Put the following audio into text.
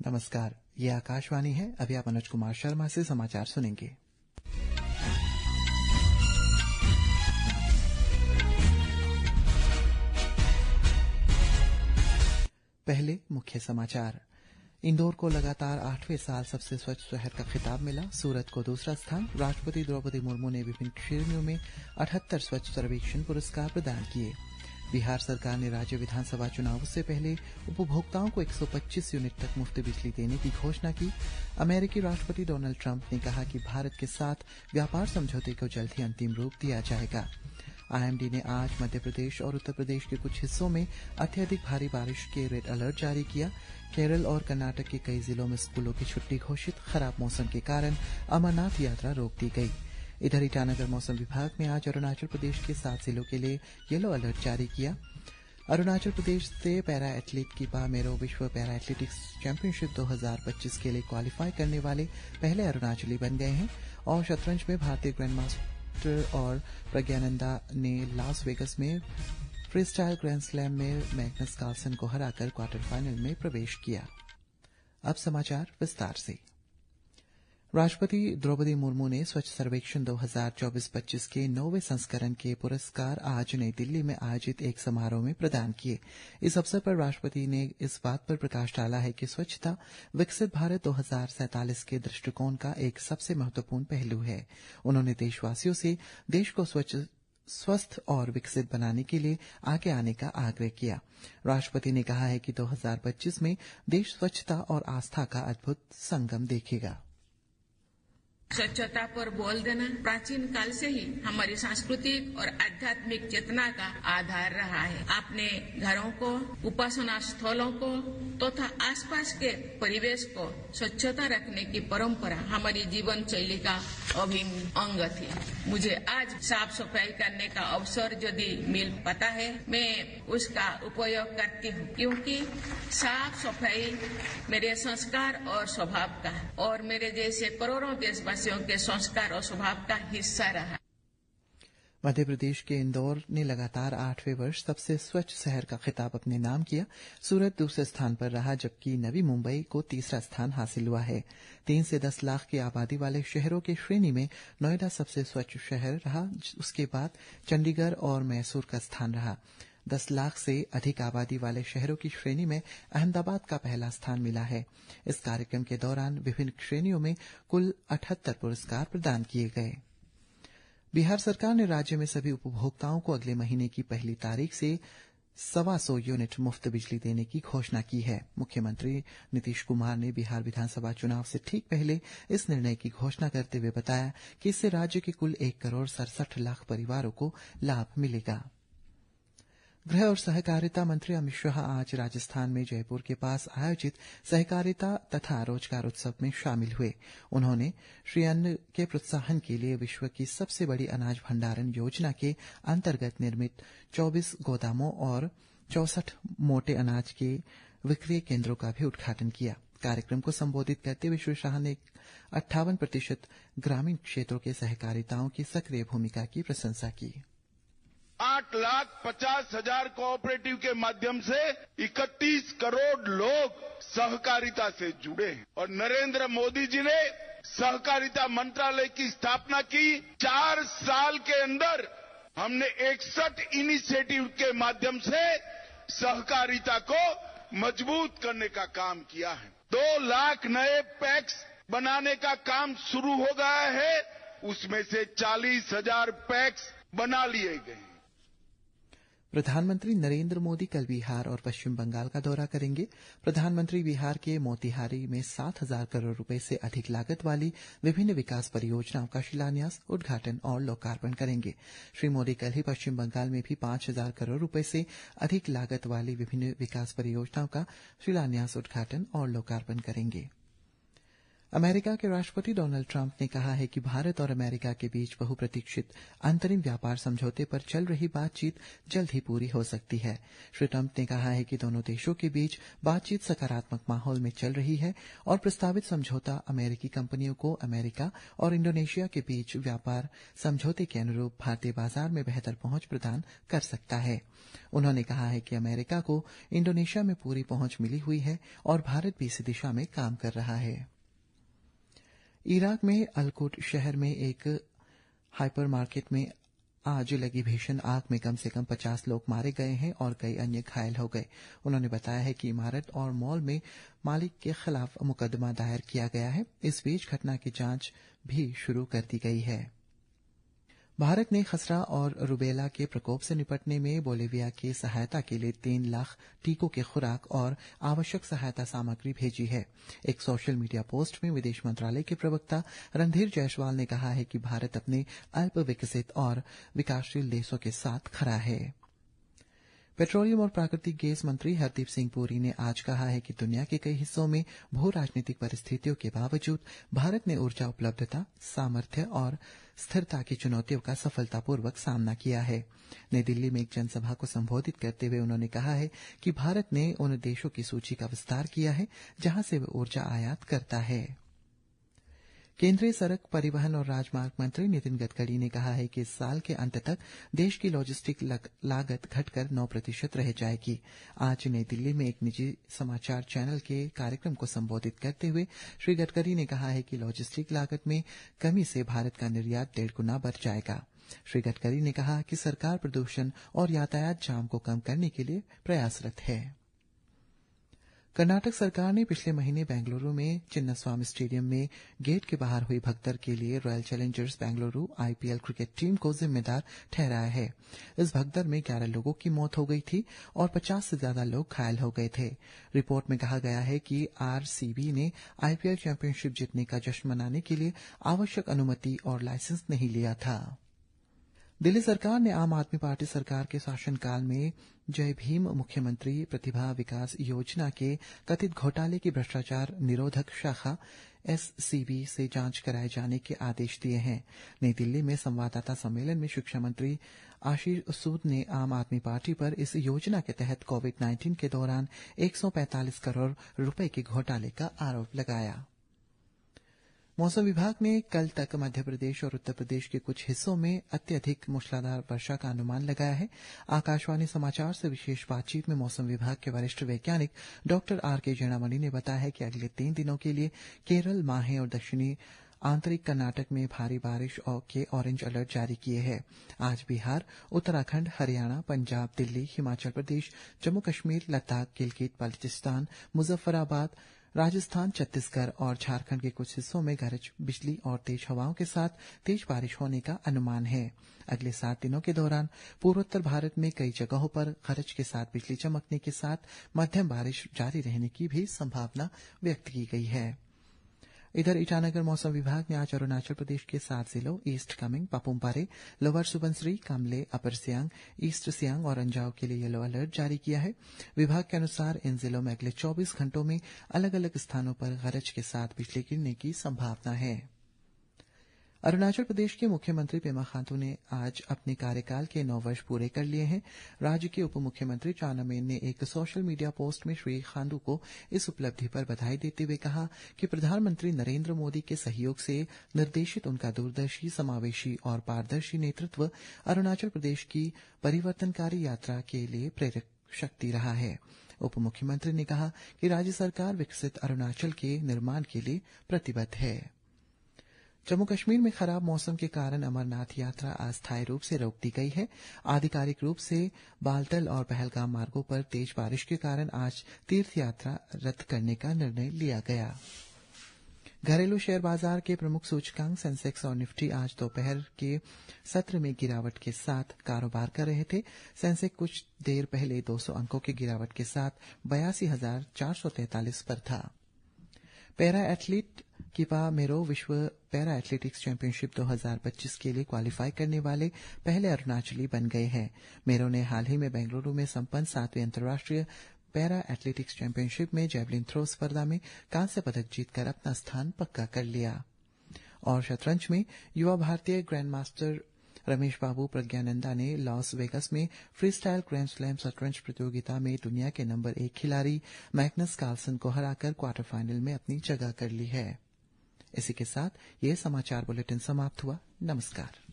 नमस्कार, ये आकाशवाणी है। अभी आप मनोज कुमार शर्मा से समाचार सुनेंगे। पहले मुख्य समाचार। इंदौर को लगातार 8वें साल सबसे स्वच्छ शहर का खिताब मिला। सूरत को दूसरा स्थान। राष्ट्रपति द्रौपदी मुर्मू ने विभिन्न श्रेणियों में 78 स्वच्छ सर्वेक्षण पुरस्कार प्रदान किए। बिहार सरकार ने राज्य विधानसभा चुनावों से पहले उपभोक्ताओं को 125 यूनिट तक मुफ्त बिजली देने की घोषणा की। अमेरिकी राष्ट्रपति डोनाल्ड ट्रंप ने कहा कि भारत के साथ व्यापार समझौते को जल्द ही अंतिम रूप दिया जाएगा। आईएमडी ने आज मध्य प्रदेश और उत्तर प्रदेश के कुछ हिस्सों में अत्यधिक भारी बारिश के रेड अलर्ट जारी किया। केरल और कर्नाटक के कई जिलों में स्कूलों की छुट्टी घोषित। खराब मौसम के कारण अमरनाथ यात्रा रोक दी गई। इधर ईटानगर मौसम विभाग ने आज अरुणाचल प्रदेश के 7 जिलों के लिए येलो अलर्ट जारी किया। अरुणाचल प्रदेश से पैरा एथलीट कीपा मेरो विश्व पैरा एथलेटिक्स चैंपियनशिप 2025 के लिए क्वालिफाई करने वाले पहले अरुणाचली बन गए हैं। और शतरंज में भारतीय ग्रैंड मास्टर और प्रज्ञानंदा ने लास वेगस में फ्रीस्टाइल ग्रैंड स्लैम में मैग्नस कार्लसन को हराकर क्वार्टर फाइनल में प्रवेश किया। अब समाचार विस्तार से। राष्ट्रपति द्रौपदी मुर्मू ने स्वच्छ सर्वेक्षण 2024-25 के 9वें संस्करण के पुरस्कार आज नई दिल्ली में आयोजित एक समारोह में प्रदान किए। इस अवसर पर राष्ट्रपति ने इस बात पर प्रकाश डाला है कि स्वच्छता विकसित भारत 2047 के दृष्टिकोण का एक सबसे महत्वपूर्ण पहलू है। उन्होंने देशवासियों से देश को स्वस्थ और विकसित बनाने के लिए आगे आने का आग्रह किया। राष्ट्रपति ने कहा है कि 2025 में देश स्वच्छता और आस्था का अद्भुत संगम देखेगा। स्वच्छता पर बोल देना प्राचीन काल से ही हमारी सांस्कृतिक और आध्यात्मिक चेतना का आधार रहा है। अपने घरों को, उपासना स्थलों को तथा आसपास के परिवेश को स्वच्छता रखने की परंपरा हमारी जीवन शैली का अभिन्न अंग थी। मुझे आज साफ सफाई करने का अवसर यदि मिल पाता है, मैं उसका उपयोग करती हूँ, क्योंकि साफ सफाई मेरे संस्कार और स्वभाव का और मेरे जैसे करोड़ों देशवासियों के संस्कार और स्वभाव का हिस्सा रहा। मध्य प्रदेश के इंदौर ने लगातार 8वें वर्ष सबसे स्वच्छ शहर का खिताब अपने नाम किया। सूरत दूसरे स्थान पर रहा, जबकि नवी मुंबई को तीसरा स्थान हासिल हुआ है। 3 से 10 लाख की आबादी वाले शहरों की श्रेणी में नोएडा सबसे स्वच्छ शहर रहा। उसके बाद चंडीगढ़ और मैसूर का स्थान रहा। 10 लाख से अधिक आबादी वाले शहरों की श्रेणी में अहमदाबाद का पहला स्थान मिला है। इस कार्यक्रम के दौरान विभिन्न श्रेणियों में कुल 78 पुरस्कार प्रदान किए गए। बिहार सरकार ने राज्य में सभी उपभोक्ताओं को अगले महीने की 1 तारीख से 125 यूनिट मुफ्त बिजली देने की घोषणा की है। मुख्यमंत्री नीतीश कुमार ने बिहार विधानसभा चुनाव से ठीक पहले इस निर्णय की घोषणा करते हुए बताया कि इससे राज्य के कुल 1 करोड़ 67 लाख परिवारों को लाभ मिलेगा। गृह और सहकारिता मंत्री अमित शाह आज राजस्थान में जयपुर के पास आयोजित सहकारिता तथा रोजगार उत्सव में शामिल हुए। उन्होंने श्री अन्न के प्रोत्साहन के लिए विश्व की सबसे बड़ी अनाज भंडारण योजना के अंतर्गत निर्मित 24 गोदामों और 64 मोटे अनाज के विक्रय केंद्रों का भी उद्घाटन किया। कार्यक्रम को संबोधित करते हुए श्री शाह ने 58% ग्रामीण क्षेत्रों के सहकारिताओं की सक्रिय भूमिका की प्रशंसा की। 8,50,000 कोऑपरेटिव के माध्यम से 31 करोड़ लोग सहकारिता से जुड़े हैं और नरेंद्र मोदी जी ने सहकारिता मंत्रालय की स्थापना की। 4 साल के अंदर हमने 61 इनिशिएटिव के माध्यम से सहकारिता को मजबूत करने का काम किया है। 2 लाख नए पैक्स बनाने का काम शुरू हो गया है, उसमें से 40,000 पैक्स बना लिए गए। प्रधानमंत्री नरेंद्र मोदी कल बिहार और पश्चिम बंगाल का दौरा करेंगे। प्रधानमंत्री बिहार के मोतिहारी में 7,000 करोड़ रुपए से अधिक लागत वाली विभिन्न विकास परियोजनाओं का शिलान्यास, उद्घाटन और लोकार्पण करेंगे। श्री मोदी कल ही पश्चिम बंगाल में भी 5,000 करोड़ रुपए से अधिक लागत वाली विभिन्न विकास परियोजनाओं का शिलान्यास, उद्घाटन और लोकार्पण करेंगे। अमेरिका के राष्ट्रपति डोनाल्ड ट्रंप ने कहा है कि भारत और अमेरिका के बीच बहुप्रतीक्षित अंतरिम व्यापार समझौते पर चल रही बातचीत जल्द ही पूरी हो सकती है। श्री ट्रंप ने कहा है कि दोनों देशों के बीच बातचीत सकारात्मक माहौल में चल रही है और प्रस्तावित समझौता अमेरिकी कंपनियों को अमेरिका और इंडोनेशिया के बीच व्यापार समझौते के अनुरूप भारतीय बाजार में बेहतर पहुंच प्रदान कर सकता है। उन्होंने कहा है कि अमेरिका को इंडोनेशिया में पूरी पहुंच मिली हुई है और भारत भी इस दिशा में काम कर रहा है। इराक में अलकुट शहर में एक हाइपर मार्केट में आज लगी भीषण आग में कम से कम 50 लोग मारे गए हैं और कई अन्य घायल हो गए। उन्होंने बताया है कि इमारत और मॉल में मालिक के खिलाफ मुकदमा दायर किया गया है। इस बीच घटना की जांच भी शुरू कर दी गई है। भारत ने खसरा और रुबेला के प्रकोप से निपटने में बोलिविया की सहायता के लिए 3 लाख टीकों की खुराक और आवश्यक सहायता सामग्री भेजी है। एक सोशल मीडिया पोस्ट में विदेश मंत्रालय के प्रवक्ता रणधीर जायसवाल ने कहा है कि भारत अपने अल्प विकसित और विकासशील देशों के साथ खड़ा है। पेट्रोलियम और प्राकृतिक गैस मंत्री हरदीप सिंह पुरी ने आज कहा है कि दुनिया के कई हिस्सों में भू राजनीतिक परिस्थितियों के बावजूद भारत ने ऊर्जा उपलब्धता, सामर्थ्य और स्थिरता की चुनौतियों का सफलतापूर्वक सामना किया है। नई दिल्ली में एक जनसभा को संबोधित करते हुए उन्होंने कहा है कि भारत ने उन देशों की सूची का विस्तार किया है जहां से वह ऊर्जा आयात करता है। केंद्रीय सड़क परिवहन और राजमार्ग मंत्री नितिन गडकरी ने कहा है कि इस साल के अंत तक देश की लॉजिस्टिक लागत घटकर 9% रह जाएगी। आज नई दिल्ली में एक निजी समाचार चैनल के कार्यक्रम को संबोधित करते हुए श्री गडकरी ने कहा है कि लॉजिस्टिक लागत में कमी से भारत का निर्यात 1.5 गुना बढ़ जाएगा। श्री गडकरी ने कहा कि सरकार प्रदूषण और यातायात जाम को कम करने के लिए प्रयासरत है। कर्नाटक सरकार ने पिछले महीने बेंगलुरु में चिन्नास्वामी स्टेडियम में गेट के बाहर हुई भगदड़ के लिए royal Challengers Bengaluru IPL cricket team को जिम्मेदार ठहराया है। इस भगदड़ में 11 लोगों की मौत हो गई थी और 50 से ज्यादा लोग घायल हो गए थे। रिपोर्ट में कहा गया है कि आरसीबी ने आईपीएल चैंपियनशिप जीतने का जश्न मनाने के लिए आवश्यक अनुमति और लाइसेंस नहीं लिया था। दिल्ली सरकार ने आम आदमी पार्टी सरकार के शासनकाल में जय भीम मुख्यमंत्री प्रतिभा विकास योजना के कथित घोटाले की भ्रष्टाचार निरोधक शाखा एससीबी से जांच कराए जाने के आदेश दिए हैं। नई दिल्ली में संवाददाता सम्मेलन में शिक्षा मंत्री आशीष सूद ने आम आदमी पार्टी पर इस योजना के तहत कोविड-19 के दौरान 145 करोड़ रुपए के घोटाले का आरोप लगाया। मौसम विभाग ने कल तक मध्य प्रदेश और उत्तर प्रदेश के कुछ हिस्सों में अत्यधिक मूसलाधार वर्षा का अनुमान लगाया है। आकाशवाणी समाचार से विशेष बातचीत में मौसम विभाग के वरिष्ठ वैज्ञानिक डॉक्टर आरके जैनामणि ने बताया है कि अगले 3 दिनों के लिए केरल, माहे और दक्षिणी आंतरिक कर्नाटक में भारी बारिश के ऑरेंज अलर्ट जारी किए हैं। आज बिहार, उत्तराखंड, हरियाणा, पंजाब, दिल्ली, हिमाचल प्रदेश, जम्मू कश्मीर, लद्दाख, गिलगित बाल्टिस्तान, मुजफ्फराबाद, राजस्थान, छत्तीसगढ़ और झारखंड के कुछ हिस्सों में गरज बिजली और तेज हवाओं के साथ तेज बारिश होने का अनुमान है। अगले 7 दिनों के दौरान पूर्वोत्तर भारत में कई जगहों पर गरज के साथ बिजली चमकने के साथ मध्यम बारिश जारी रहने की भी संभावना व्यक्त की गई है। इधर ईटानगर मौसम विभाग ने आज अरुणाचल प्रदेश के 7 जिलों ईस्ट कामेंग, पापुमपारे, लोअर सुबनसिरी, कामले, अपर सियांग, ईस्ट सियांग और अंजाव के लिए येलो अलर्ट जारी किया है। विभाग के अनुसार इन जिलों में अगले 24 घंटों में अलग अलग स्थानों पर गरज के साथ बिजली गिरने की संभावना है। अरुणाचल प्रदेश के मुख्यमंत्री पेमा खांडू ने आज अपने कार्यकाल के 9 वर्ष पूरे कर लिए हैं। राज्य के उप मुख्यमंत्री चाउना मेन ने एक सोशल मीडिया पोस्ट में श्री खांडू को इस उपलब्धि पर बधाई देते हुए कहा कि प्रधानमंत्री नरेंद्र मोदी के सहयोग से निर्देशित उनका दूरदर्शी, समावेशी और पारदर्शी नेतृत्व अरुणाचल प्रदेश की परिवर्तनकारी यात्रा के लिए प्रेरक शक्ति रहा है। उप मुख्यमंत्री ने कहा कि राज्य सरकार विकसित अरुणाचल के निर्माण के लिए प्रतिबद्ध है। जम्मू कश्मीर में खराब मौसम के कारण अमरनाथ यात्रा अस्थायी रूप से रोक दी गई है। आधिकारिक रूप से बालतल और पहलगाम मार्गों पर तेज बारिश के कारण आज तीर्थ यात्रा रद्द करने का निर्णय लिया गया। घरेलू शेयर बाजार के प्रमुख सूचकांक सेंसेक्स और निफ्टी आज दोपहर के सत्र में गिरावट के साथ कारोबार कर रहे थे। सेंसेक्स कुछ देर पहले 200 अंकों की गिरावट के साथ 82,443 पर था। पैरा एथलीट किपा मेरो विश्व पैरा एथलेटिक्स चैंपियनशिप 2025 के लिए क्वालिफाई करने वाले पहले अरुणाचली बन गए हैं। मेरो ने हाल ही में बेंगलुरु में संपन्न 7वीं अंतर्राष्ट्रीय पैरा एथलेटिक्स चैंपियनशिप में जैवलिन थ्रो स्पर्धा में कांस्य पदक जीतकर अपना स्थान पक्का कर लिया। और शतरंज में युवा भारतीय ग्रैंड मास्टर रमेश बाबू प्रज्ञानंदा ने लॉस वेगस में फ्रीस्टाइल ग्रैंड स्लैम शतरंज प्रतियोगिता में दुनिया के नंबर 1 खिलाड़ी मैग्नस कार्लसन को हराकर क्वार्टर फाइनल में अपनी जगह कर ली है। इसी के साथ ये समाचार बुलेटिन समाप्त हुआ। नमस्कार।